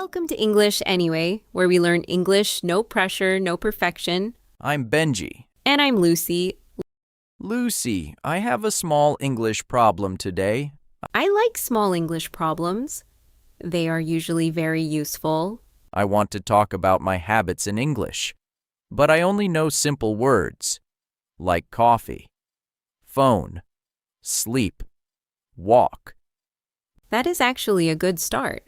Welcome to English Anyway, where we learn English, no pressure, no perfection. I'm Benji. And I'm Lucy. Lucy, I have a small English problem today. I like small English problems. They are usually very useful. I want to talk about my habits in English, but I only know simple words, like coffee, phone, sleep, walk. That is actually a good start.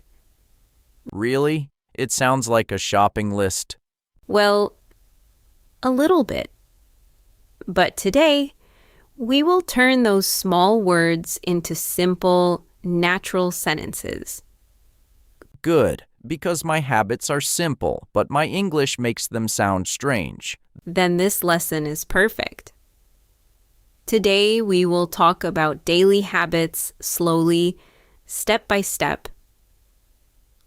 Really? It sounds like a shopping list. Well, a little bit. But today, we will turn those small words into simple, natural sentences. Good, because my habits are simple, but my English makes them sound strange. Then this lesson is perfect. Today, we will talk about daily habits slowly, step by step.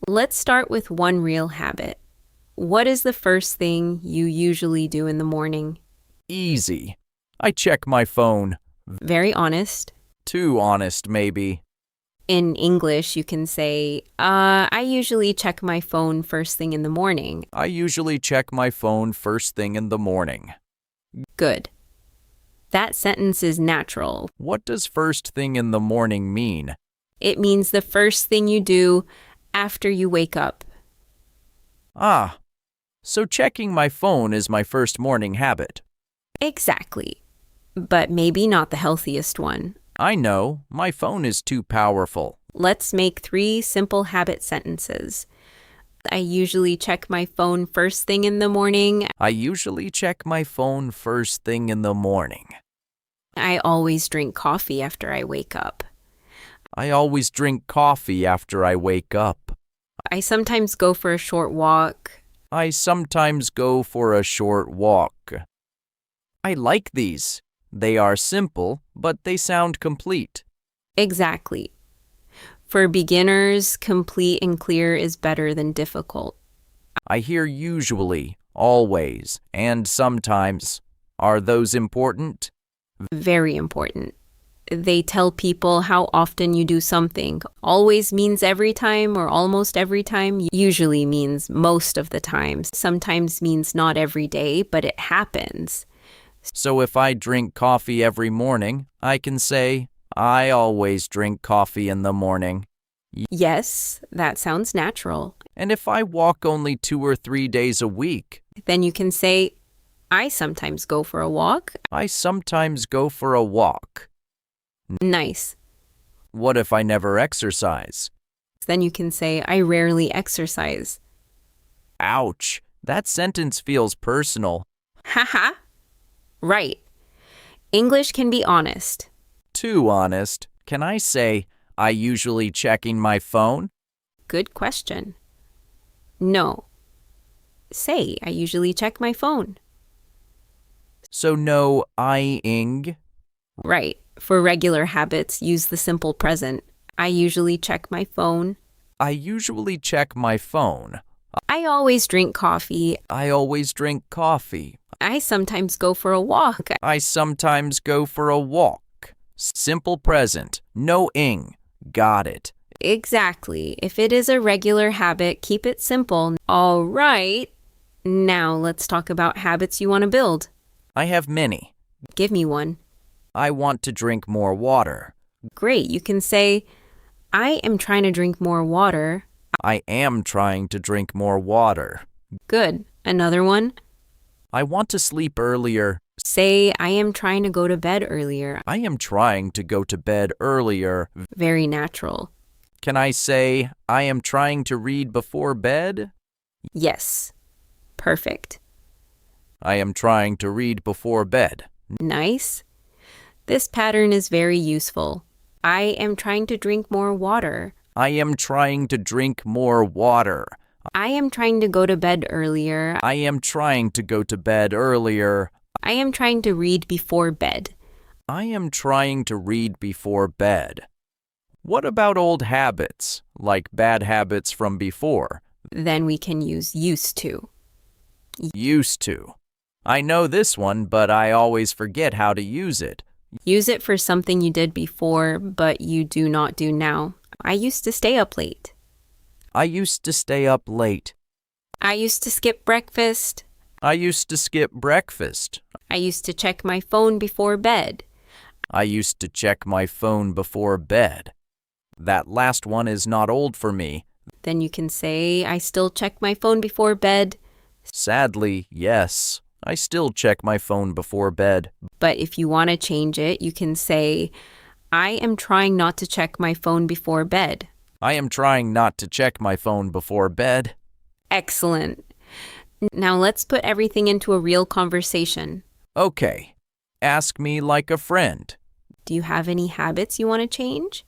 Let's start with one real habit. What is the first thing you usually do in the morning? Easy. I check my phone. Very honest. Too honest, maybe. In English, you can say, I usually check my phone first thing in the morning. I usually check my phone first thing in the morning. Good. That sentence is natural. What does first thing in the morning mean? It means the first thing you do after you wake up. Ah, so checking my phone is my first morning habit. Exactly. But maybe not the healthiest one. I know, my phone is too powerful. Let's make 3 simple habit sentences. I usually check my phone first thing in the morning. I usually check my phone first thing in the morning. I always drink coffee after I wake up. I always drink coffee after I wake up. I sometimes go for a short walk. I sometimes go for a short walk. I like these. They are simple, but they sound complete. Exactly. For beginners, complete and clear is better than difficult. I hear usually, always, and sometimes. Are those important? Very important. They tell people how often you do something. Always means every time or almost every time. Usually means most of the time. Sometimes means not every day, but it happens. So if I drink coffee every morning, I can say, I always drink coffee in the morning. Yes, that sounds natural. And if I walk only 2 or 3 days a week, Then you can say, I sometimes go for a walk. I sometimes go for a walk. Nice. What if I never exercise? Then you can say, I rarely exercise. Ouch, that sentence feels personal. Haha. Right. English can be honest. Too honest. Can I say, I usually checking my phone? Good question. No. Say, I usually check my phone. So no I-ing? Right. For regular habits, use the simple present. I usually check my phone. I usually check my phone. I always drink coffee. I always drink coffee. I sometimes go for a walk. I sometimes go for a walk. Simple present. No ing. Got it. Exactly. If it is a regular habit, keep it simple. All right. Now let's talk about habits you want to build. I have many. Give me one. I want to drink more water. Great. You can say, I am trying to drink more water. I am trying to drink more water. Good. Another one. I want to sleep earlier. Say, I am trying to go to bed earlier. I am trying to go to bed earlier. Very natural. Can I say, I am trying to read before bed? Yes. Perfect. I am trying to read before bed. Nice. This pattern is very useful. I am trying to drink more water. I am trying to drink more water. I am trying to go to bed earlier. I am trying to go to bed earlier. I am trying to read before bed. I am trying to read before bed. What about old habits, like bad habits from before? Then we can use used to. Used to. I know this one, but I always forget how to use it. Use it for something you did before, but you do not do now. I used to stay up late. I used to stay up late. I used to skip breakfast. I used to skip breakfast. I used to check my phone before bed. I used to check my phone before bed. That last one is not old for me. Then you can say, I still check my phone before bed. Sadly, yes. I still check my phone before bed. But if you want to change it, you can say, I am trying not to check my phone before bed. I am trying not to check my phone before bed. Excellent. Now let's put everything into a real conversation. Okay. Ask me like a friend. Do you have any habits you want to change?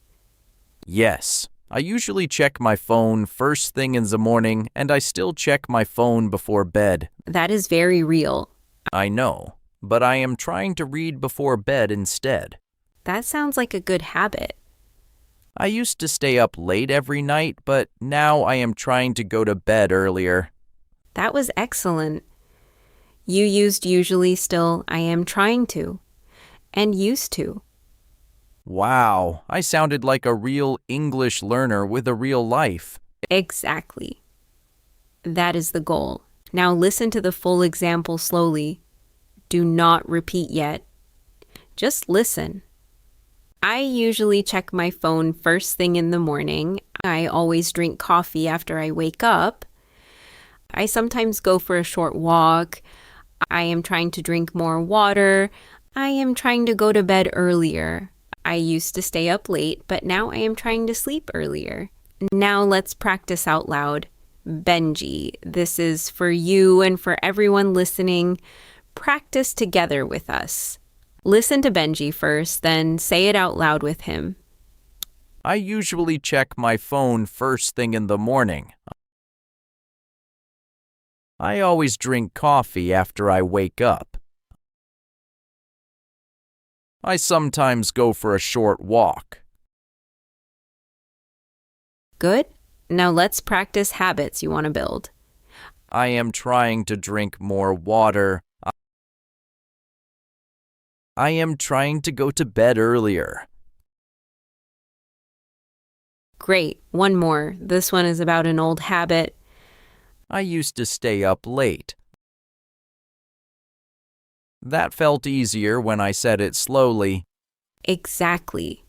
Yes. I usually check my phone first thing in the morning, and I still check my phone before bed. That is very real. I know, but I am trying to read before bed instead. That sounds like a good habit. I used to stay up late every night, but now I am trying to go to bed earlier. That was excellent. You used usually, still, I am trying to, and used to. Wow, I sounded like a real English learner with a real life. Exactly. That is the goal. Now listen to the full example slowly. Do not repeat yet. Just listen. I usually check my phone first thing in the morning. I always drink coffee after I wake up. I sometimes go for a short walk. I am trying to drink more water. I am trying to go to bed earlier. I used to stay up late, but now I am trying to sleep earlier. Now let's practice out loud. Benji, this is for you and for everyone listening. Practice together with us. Listen to Benji first, then say it out loud with him. I usually check my phone first thing in the morning. I always drink coffee after I wake up. I sometimes go for a short walk. Good. Now let's practice habits you want to build. I am trying to drink more water. I am trying to go to bed earlier. Great. One more. This one is about an old habit. I used to stay up late. That felt easier when I said it slowly. Exactly.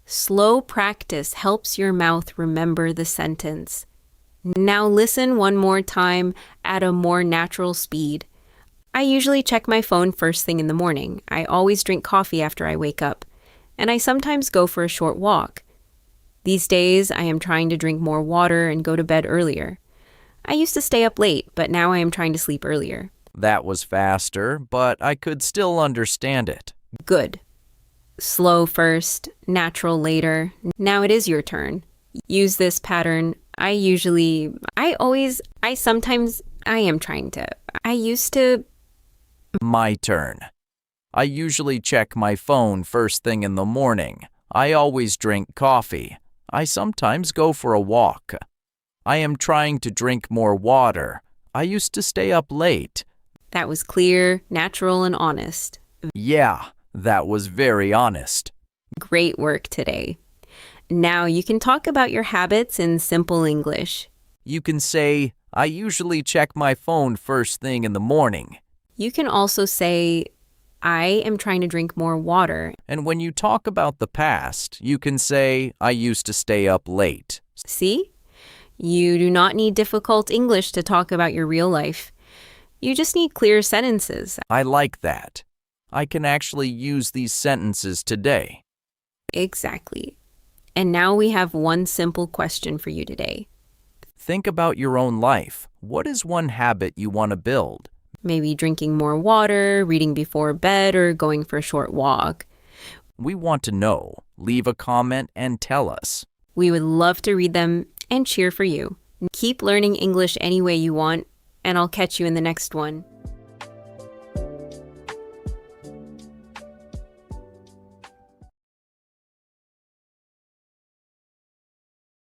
Slow practice helps your mouth remember the sentence. Now listen one more time at a more natural speed. I usually check my phone first thing in the morning. I always drink coffee after I wake up. And I sometimes go for a short walk. These days, I am trying to drink more water and go to bed earlier. I used to stay up late, but now I am trying to sleep earlier. That was faster, but I could still understand it. Good. Slow first, natural later. Now it is your turn. Use this pattern. I used to. My turn. I usually check my phone first thing in the morning. I always drink coffee. I sometimes go for a walk. I am trying to drink more water. I used to stay up late. That was clear, natural, and honest. Yeah, that was very honest. Great work today. Now you can talk about your habits in simple English. You can say, I usually check my phone first thing in the morning. You can also say, I am trying to drink more water. And when you talk about the past, you can say, I used to stay up late. See? You do not need difficult English to talk about your real life. You just need clear sentences. I like that. I can actually use these sentences today. Exactly. And now we have one simple question for you today. Think about your own life. What is one habit you want to build? Maybe drinking more water, reading before bed, or going for a short walk. We want to know. Leave a comment and tell us. We would love to read them and cheer for you. Keep learning English any way you want, and I'll catch you in the next one.